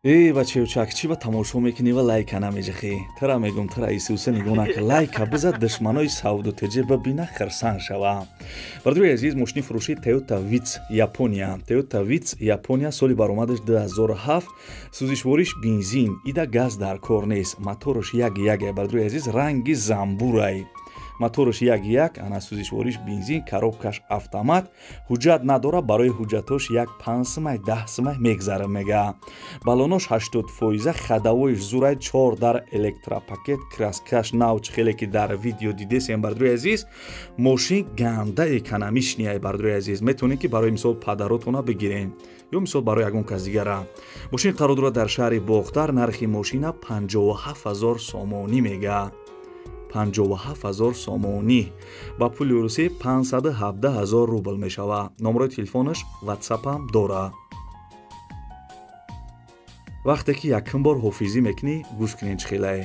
ای بچه چاک چی با تماشا میکنی و لایک نمیجخی ترا میگم ترا ایسوسه میگونه که لایک بزد دشمنای سعود و تجه ببینه خرسان شوه. بردوی عزیز ماشین فروشی تویوتا ویتس یاپونیا. تویوتا ویتس یاپونیا سالی برآمدش 2007 سوزشوارش بنزین ایده گاز در کار نیست. موتورش یک بردوی عزیز رنگی زنبورای. موتورش یک ана сӯзишвориш бензин коробкаш автомат ҳуҷҷат надора барои ҳуҷҷатош як 5 сумай 10 сумай мегзара мега балонош 80% хадавоиш зурай 4 дар электропакет краскаш навч хеле ки дар видео дидесем бардруи азиз мошин ганда экономичнияй бардруи азиз метавонед ки барои мисол падаротона бигирен ё мисол барои ягон кас дигара мошин қарор дорад дар шаҳри бохтар нархи мошина 57000 сомонӣ мега 57000 сомонӣ ба пули русӣ 517000 рубл мешава. номерои телефонаш ватсапам дора. вақте ки якум бор ҳофизӣ мекунӣ гӯш кунед чӣ хелае